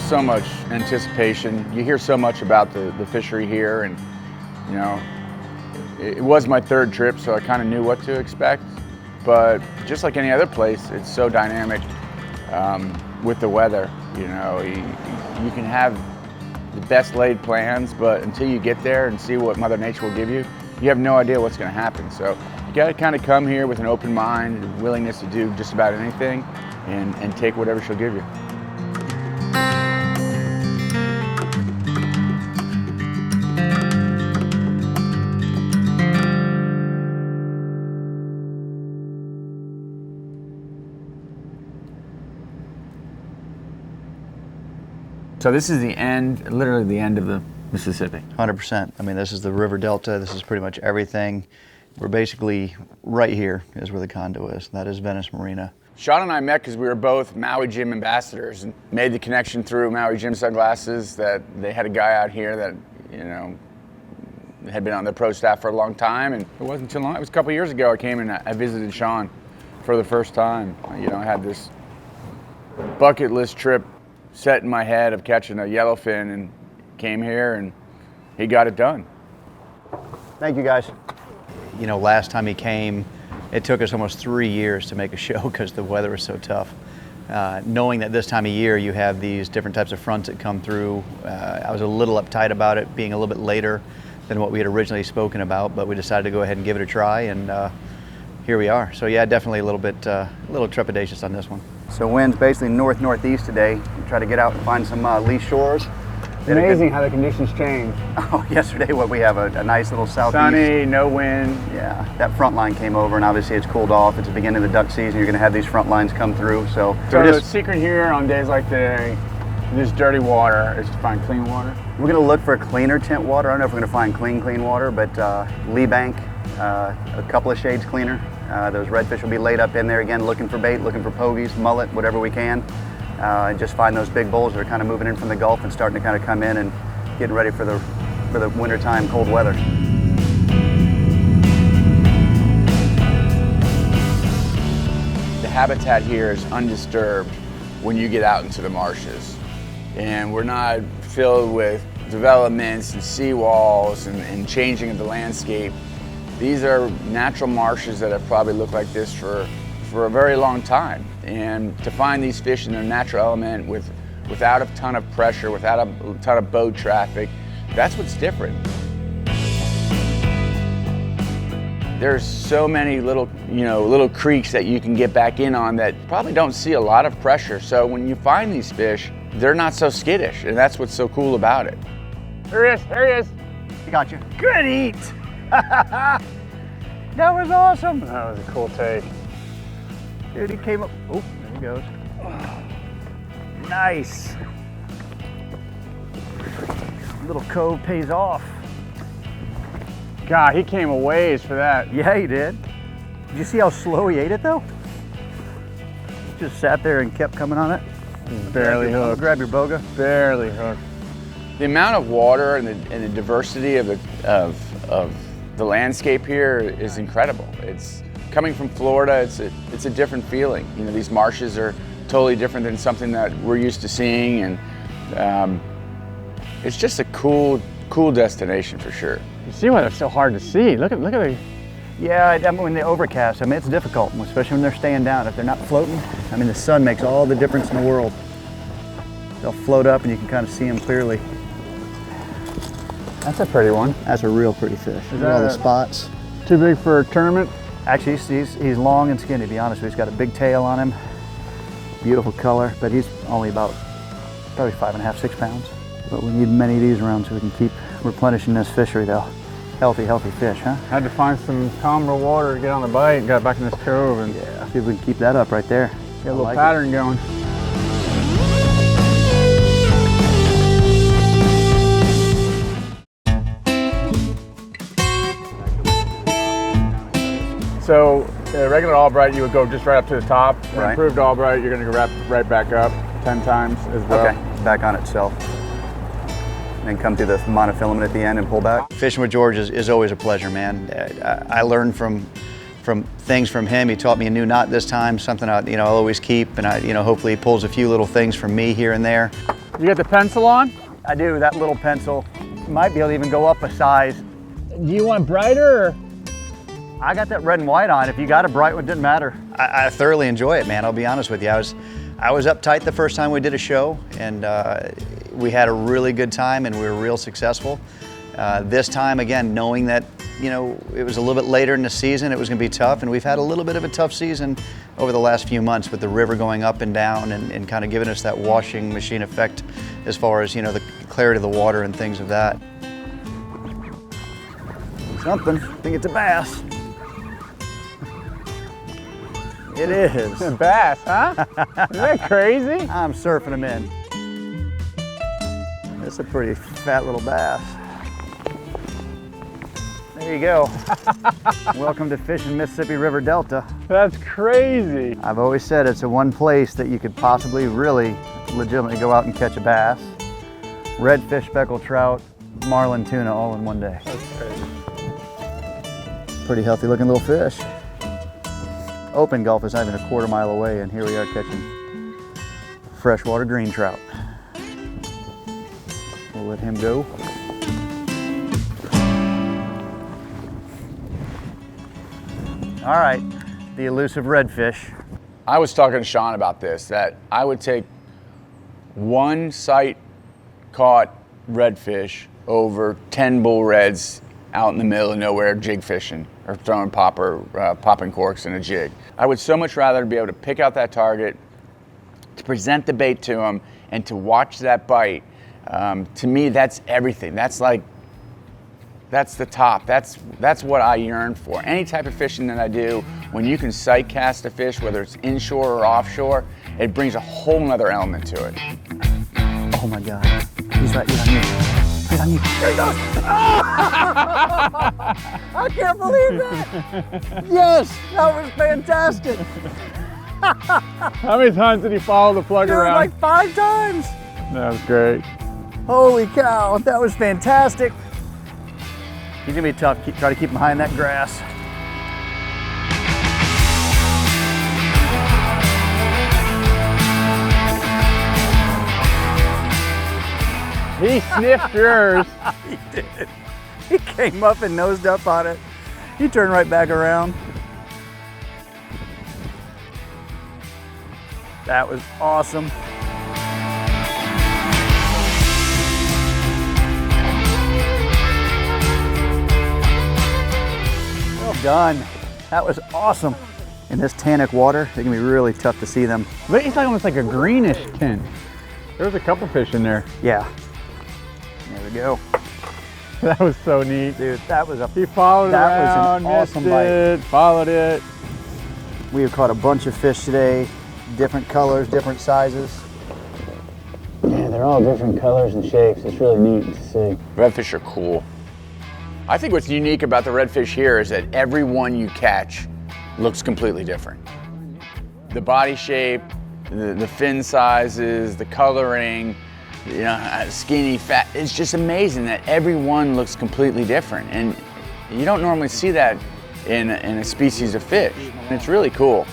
so much anticipation. You hear so much about the fishery here, and you know, it was my third trip, so I kind of knew what to expect. But just like any other place, it's so dynamic with the weather. You know, you can have the best laid plans, but until you get there and see what Mother Nature will give you, you have no idea what's going to happen. So you got to kind of come here with an open mind, and willingness to do just about anything, and take whatever she'll give you. So this is the end, literally the end of the Mississippi. 100%. I mean, this is the river delta. This is pretty much everything. We're basically right here is where the condo is. That is Venice Marina. Sean and I met because we were both Maui Jim ambassadors, and made the connection through Maui Jim sunglasses that they had a guy out here that, you know, had been on their pro staff for a long time. And it wasn't too long. It was a couple years ago I came and I visited Sean for the first time. You know, I had this bucket list trip set in my head of catching a yellowfin, and came here and he got it done. Thank you, guys. You know, last time he came, it took us almost 3 years to make a show because the weather was so tough. Knowing that this time of year you have these different types of fronts that come through, I was a little uptight about it being a little bit later than what we had originally spoken about, but we decided to go ahead and give it a try, and here we are. So yeah, definitely a little trepidatious on this one. So wind's basically north-northeast today. We try to get out and find some lee shores. Amazing how the conditions change. Oh, yesterday we have a nice little southeast. Sunny, no wind. Yeah, that front line came over, and obviously it's cooled off. It's the beginning of the duck season. You're going to have these front lines come through. So the secret here on days like today, this dirty water, is to find clean water. We're going to look for cleaner tint water. I don't know if we're going to find clean water, but lee bank, a couple of shades cleaner. Those redfish will be laid up in there again, looking for bait, looking for pogies, mullet, whatever we can. And just find those big bulls that are kind of moving in from the Gulf and starting to kind of come in and getting ready for the wintertime cold weather. The habitat here is undisturbed when you get out into the marshes. And we're not filled with developments and seawalls and changing of the landscape. These are natural marshes that have probably looked like this for a very long time. And to find these fish in their natural element without a ton of pressure, without a ton of boat traffic, that's what's different. There's so many little creeks that you can get back in on that probably don't see a lot of pressure. So when you find these fish, they're not so skittish, and that's what's so cool about it. There he is. He got you. Good eat. That was awesome. That was a cool take. Dude, he came up. Oh, there he goes. Nice. Little cove pays off. God, he came a ways for that. Yeah, he did. Did you see how slow he ate it though? Just sat there and kept coming on it. Barely hooked. Grab your boga. Barely hooked. The amount of water and the diversity of the landscape here is incredible. It's coming from Florida. It's a different feeling. You know, these marshes are totally different than something that we're used to seeing, and it's just a cool destination for sure. You see why they're so hard to see. Look at the. Yeah, I mean, when they overcast, I mean, it's difficult, especially when they're staying down. If they're not floating, I mean, the sun makes all the difference in the world. They'll float up and you can kind of see them clearly. That's a pretty one. That's a real pretty fish. Look at all the spots. Too big for a tournament? Actually, he's long and skinny, to be honest with you. He's got a big tail on him. Beautiful color, but he's only about probably 5.5, 6 pounds. But we need many of these around so we can keep replenishing this fishery though. Healthy fish, huh? Had to find some calmer water to get on the bite and got back in this cove, and yeah, see if we can keep that up right there. Get a little pattern going. So regular Albright, you would go just right up to the top. Right. Improved Albright, you're going to go right back up 10 times as well. Okay, back on itself. And then come through the monofilament at the end and pull back. Fishing with George is always a pleasure, man. I learn from from things from him. He taught me a new knot this time, something I'll always keep, and hopefully he pulls a few little things from me here and there. You got the pencil on? I do, that little pencil. Might be able to even go up a size. Do you want brighter or? I got that red and white on. If you got a bright one, it didn't matter. I thoroughly enjoy it, man. I'll be honest with you. I was uptight the first time we did a show, and we had a really good time, and we were real successful. This time, again, knowing that it was a little bit later in the season, it was going to be tough, and we've had a little bit of a tough season over the last few months with the river going up and down and kind of giving us that washing machine effect as far as the clarity of the water and things of that. Something. I think it's a bass. It is. A bass, huh? Isn't that crazy? I'm surfing them in. That's a pretty fat little bass. There you go. Welcome to fishing Mississippi River Delta. That's crazy. I've always said it's the one place that you could possibly really legitimately go out and catch a bass, redfish, speckled trout, marlin, tuna all in one day. That's crazy. Pretty healthy looking little fish. Open Gulf is not even a quarter mile away, and here we are catching freshwater green trout. We'll let him go. All right, the elusive redfish. I was talking to Sean about this, that I would take one sight caught redfish over 10 bull reds out in the middle of nowhere jig fishing or throwing popping corks in a jig. I would so much rather be able to pick out that target, to present the bait to them, and to watch that bite. To me, that's everything. That's the top. That's what I yearn for. Any type of fishing that I do, when you can sight cast a fish, whether it's inshore or offshore, it brings a whole nother element to it. Oh my God, he's right, he's on you. He's on you. There he goes. I can't believe that. Yes, that was fantastic. How many times did he follow the plug around? Like 5 times. That was great. Holy cow, that was fantastic. He's gonna be tough. Try to keep him behind that grass. He sniffed yours. He did. He came up and nosed up on it. He turned right back around. That was awesome. Well done. That was awesome. In this tannic water, it can be really tough to see them. But it's like almost like a greenish tint. There was a couple fish in there. Yeah. There we go. That was so neat. Dude, that was a He followed it around, was an awesome missed bite. it, followed it. We have caught a bunch of fish today, different colors, different sizes. Yeah, they're all different colors and shapes. It's really neat to see. Redfish are cool. I think what's unique about the redfish here is that every one you catch looks completely different. The body shape, the fin sizes, the coloring, skinny, fat. It's just amazing that every one looks completely different. And you don't normally see that in a species of fish. It's really cool.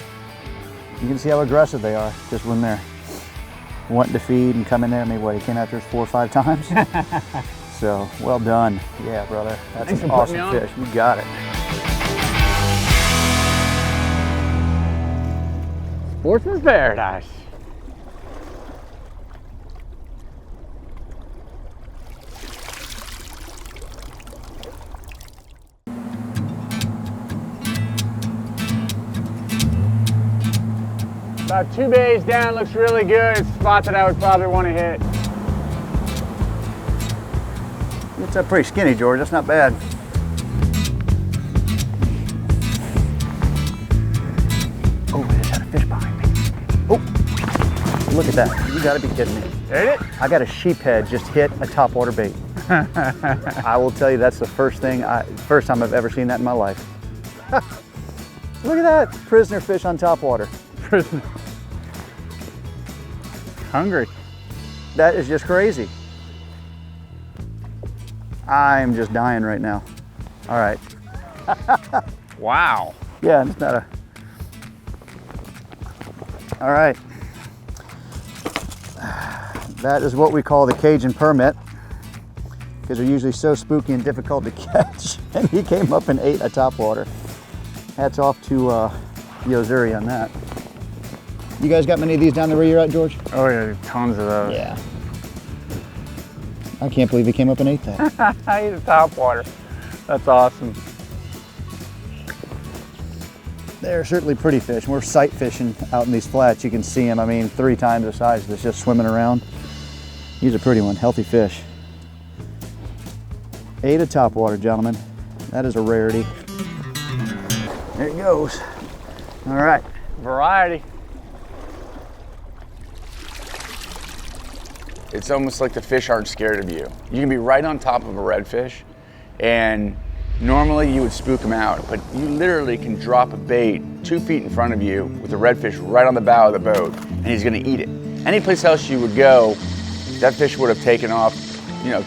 You can see how aggressive they are just when they're wanting to feed and come in there. Maybe what, he came after us 4 or 5 times? So, well done. Yeah, brother. That's Thanks an for putting me awesome on. fish. You got it. Sportsman's paradise. About 2 bays down, looks really good. It's a spot that I would probably want to hit. It's up pretty skinny, George. That's not bad. Oh, I just had a fish behind me. Oh, look at that. You gotta be kidding me. Hit it? I got a sheephead just hit a topwater bait. I will tell you, that's the first time I've ever seen that in my life. Look at that, prisoner fish on topwater. Hungry. That is just crazy. I'm just dying right now. All right. Wow. Yeah, it's not a... All right. That is what we call the Cajun permit, because they're usually so spooky and difficult to catch. And he came up and ate a topwater. Hats off to yo-zuri on that. You guys got many of these down there where you're at, George? Oh yeah, tons of those. Yeah. I can't believe he came up and ate that. I ate a topwater. That's awesome. They're certainly pretty fish. We're sight fishing out in these flats. You can see them, I mean, 3 times the size that's just swimming around. He's a pretty one, healthy fish. Ate a topwater, gentlemen. That is a rarity. There it goes. All right. Variety. It's almost like the fish aren't scared of you. You can be right on top of a redfish, and normally you would spook them out, but you literally can drop a bait 2 feet in front of you with a redfish right on the bow of the boat, and he's gonna eat it. Any place else you would go, that fish would have taken off,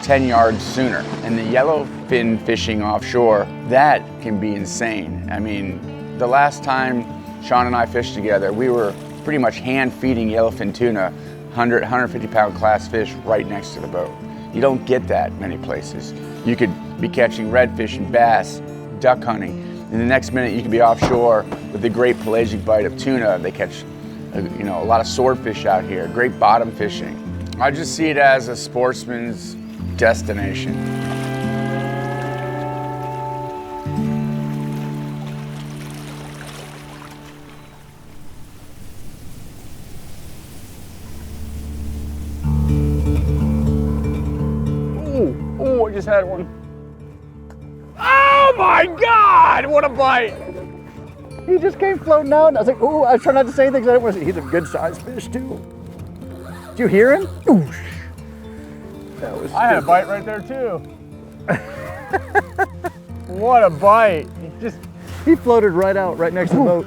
10 yards sooner. And the yellowfin fishing offshore, that can be insane. I mean, the last time Sean and I fished together, we were pretty much hand feeding yellowfin tuna 100, 150 pound class fish right next to the boat. You don't get that many places. You could be catching redfish and bass, duck hunting, and the next minute you could be offshore with a great pelagic bite of tuna. They catch a lot of swordfish out here, great bottom fishing. I just see it as a sportsman's destination. Oh, I just had one. Oh my God, what a bite. He just came floating out, and I was like, ooh, I was trying not to say anything because I didn't want to. He's a good sized fish too. Did you hear him? Oosh. That was I had a bite right there too. What a bite. He floated right out, right next to the boat.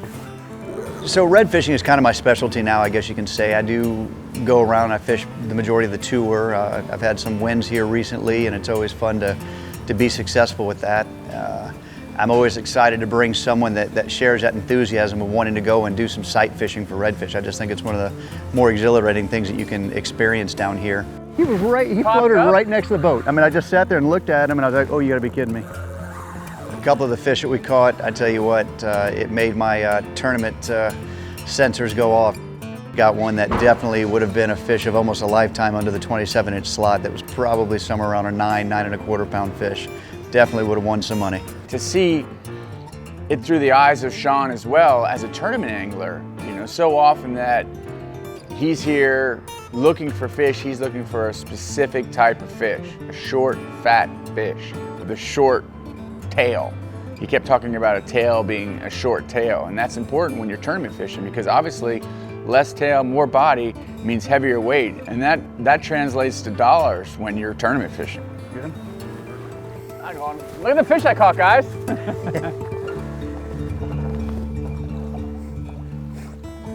So red fishing is kind of my specialty now, I guess you can say. I do go around, I fish the majority of the tour. I've had some wins here recently, and it's always fun to be successful with that. I'm always excited to bring someone that shares that enthusiasm of wanting to go and do some sight fishing for redfish. I just think it's one of the more exhilarating things that you can experience down here. He floated right next to the boat. I mean, I just sat there and looked at him and I was like, oh, you gotta be kidding me. A couple of the fish that we caught, I tell you what, it made my tournament sensors go off. Got one that definitely would have been a fish of almost a lifetime under the 27-inch slot that was probably somewhere around a 9.25 pound fish. Definitely would have won some money. To see it through the eyes of Sean as well as a tournament angler, so often that he's here looking for fish, he's looking for a specific type of fish, a short, fat fish with a short tail. He kept talking about a tail being a short tail, and that's important when you're tournament fishing because obviously less tail, more body means heavier weight, and that translates to dollars when you're tournament fishing. Good. Look at the fish I caught, guys.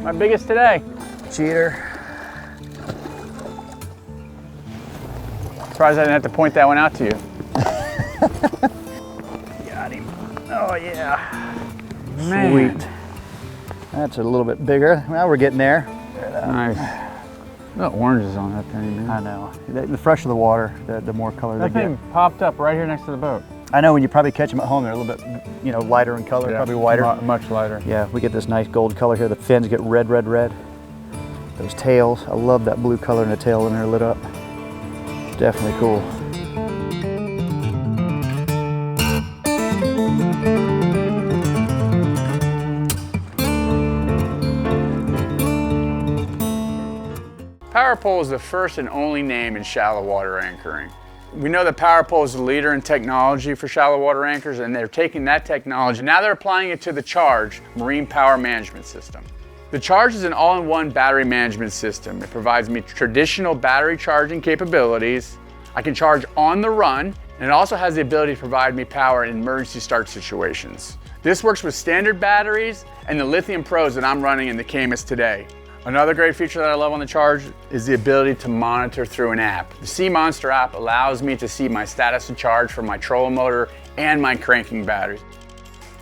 My biggest today. Cheater. Surprised I didn't have to point that one out to you. Got him. Oh yeah. Man. Sweet. That's a little bit bigger. Well, we're getting there. Nice. The oranges on that thing, man. I know. The fresher the water, the more color That they thing get. popped up right here next to the boat. I know when you probably catch them at home, they're a little bit, lighter in color, probably whiter. Much lighter. Yeah, we get this nice gold color here. The fins get red, red, red. Those tails, I love that blue color in the tail when they're lit up. Definitely cool. Power pole is the first and only name in shallow water anchoring. We know that Power Pole is the leader in technology for shallow water anchors, and they're taking that technology, now they're applying it to the Charge Marine Power Management System. The Charge is an all-in-one battery management system. It provides me traditional battery charging capabilities. I can charge on the run, and it also has the ability to provide me power in emergency start situations. This works with standard batteries and the Lithium Pros that I'm running in the Camus today. Another great feature that I love on the Charge is the ability to monitor through an app. The Sea Monster app allows me to see my status of charge for my trolling motor and my cranking batteries.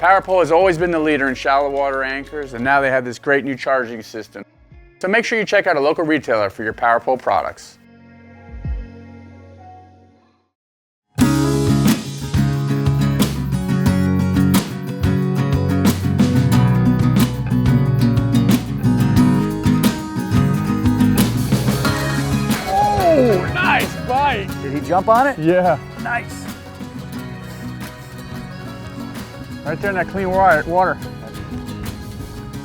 Power Pole has always been the leader in shallow water anchors, and now they have this great new charging system. So make sure you check out a local retailer for your Power Pole products. Oh, nice bite. Did he jump on it? Yeah. Nice. Right there in that clean water. Right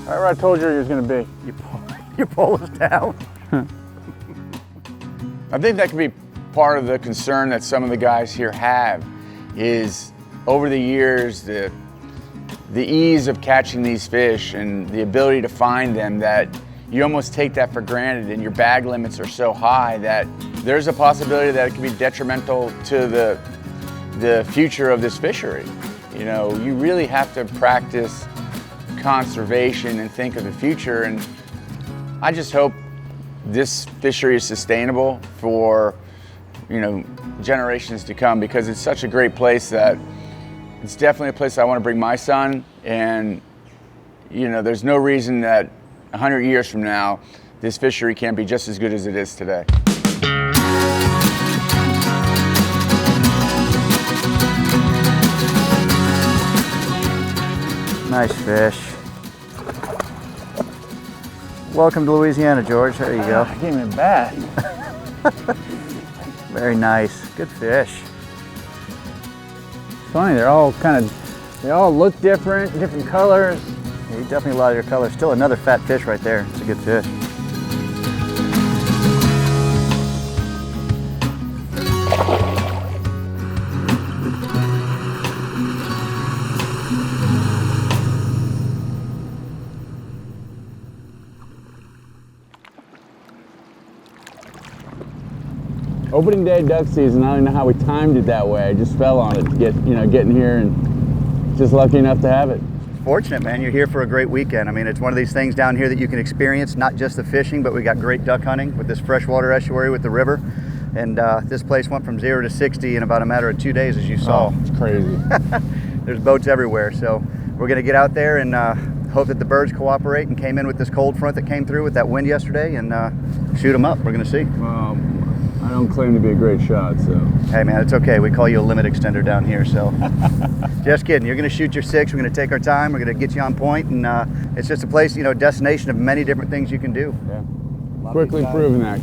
where I told you he was going to be. You pull us down. I think that could be part of the concern that some of the guys here have is over the years, the ease of catching these fish and the ability to find them, that you almost take that for granted, and your bag limits are so high that there's a possibility that it could be detrimental to the future of this fishery. You know, you really have to practice conservation and think of the future, and I just hope this fishery is sustainable for, you know, generations to come, because it's such a great place that it's definitely a place I want to bring my son, and you know, there's no reason that 100 years from now this fishery can't be just as good as it is today. Nice fish. Welcome to Louisiana, George. There you go. I came in bad. Very nice. Good fish. Funny, they all look different colors. Yeah, you definitely a lot of your colors. Still another fat fish right there. It's a good fish. Opening day duck season, I don't know how we timed it that way. I just fell on it to getting here, and just lucky enough to have it. Fortunate, man. You're here for a great weekend. I mean, it's one of these things down here that you can experience, not just the fishing, but we got great duck hunting with this freshwater estuary with the river. And this place went from 0 to 60 in about a matter of 2 days, as you saw. Oh, it's crazy. There's boats everywhere. So we're going to get out there and hope that the birds cooperate, and came in with this cold front that came through with that wind yesterday, and shoot them up. We're going to see. I don't claim to be a great shot, so. Hey man, it's okay. We call you a limit extender down here, so. Just kidding. You're gonna shoot your 6. We're gonna take our time. We're gonna get you on point, and it's just a place, you know, destination of many different things you can do. Yeah. Quickly proving that.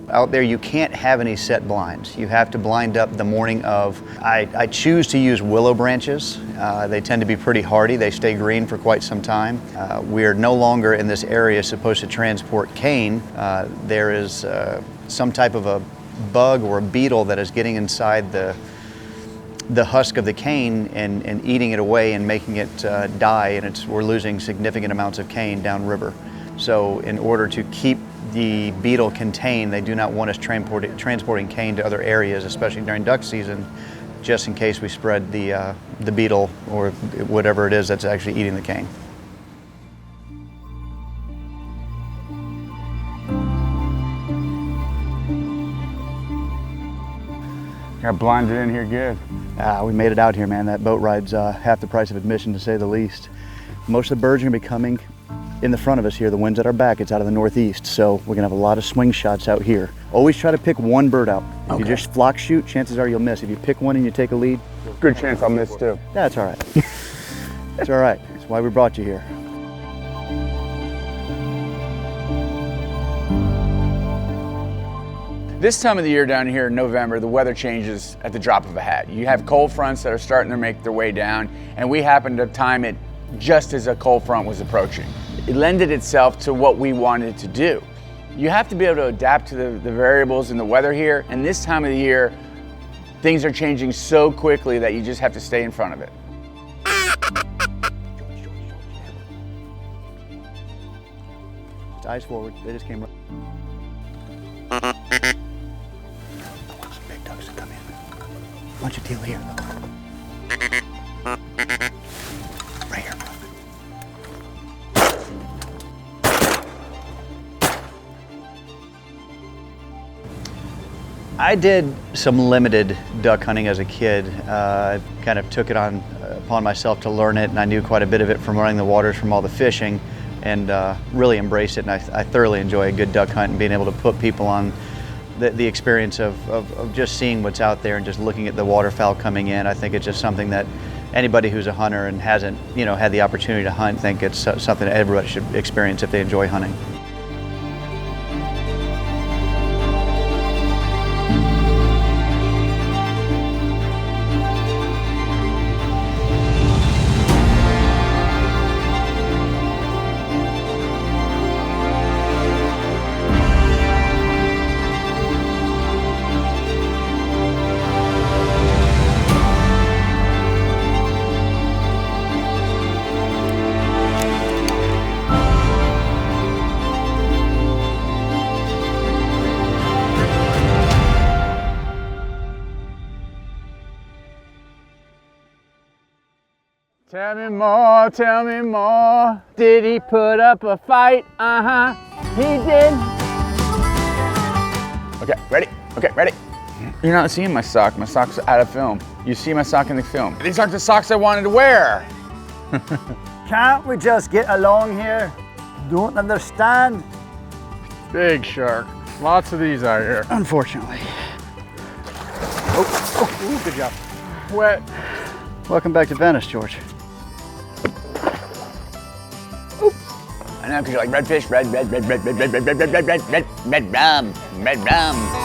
Out there, you can't have any set blinds. You have to blind up the morning of. I choose to use willow branches. They tend to be pretty hardy. They stay green for quite some time. We're no longer in this area supposed to transport cane. There is some type of a bug or a beetle that is getting inside the husk of the cane and eating it away and making it die, and we're losing significant amounts of cane downriver. So in order to keep the beetle contained, they do not want us transporting cane to other areas, especially during duck season, just in case we spread the beetle or whatever it is that's actually eating the cane. Got blinded in here good. We made it out here, man. That boat ride's half the price of admission, to say the least. Most of the birds are gonna be coming in the front of us here. The wind's at our back. It's out of the northeast, so we're gonna have a lot of swing shots out here. Always try to pick one bird out. If you just flock shoot, chances are you'll miss. If you pick one and you take a lead, Good chance I'll miss too. that's all right. It's all right. That's why we brought you here. This time of the year down here in November, the weather changes at the drop of a hat. You have cold fronts that are starting to make their way down, and we happened to time it just as a cold front was approaching. It lended itself to what we wanted to do. You have to be able to adapt to the variables in the weather here, and this time of the year, things are changing so quickly that you just have to stay in front of it. Just eyes forward. They just came right. I want some big ducks to come in. Why don't you deal here? Right here. I did some limited duck hunting as a kid. Kind of took it upon myself to learn it, and I knew quite a bit of it from running the waters from all the fishing, and really embraced it. And I thoroughly enjoy a good duck hunt and being able to put people on the experience of just seeing what's out there and just looking at the waterfowl coming in. I think it's just something that anybody who's a hunter and hasn't, had the opportunity to hunt, think it's something that everybody should experience if they enjoy hunting. Tell me more. Did he put up a fight? Uh-huh, he did. Okay, ready? Okay, ready? You're not seeing my sock. My sock's out of film. You see my sock in the film. These aren't the socks I wanted to wear. Can't we just get along here? Don't understand? Big shark. Lots of these out here. Unfortunately. Oh, good job. Wet. Welcome back to Venice, George. I know, because you're like redfish, red rum.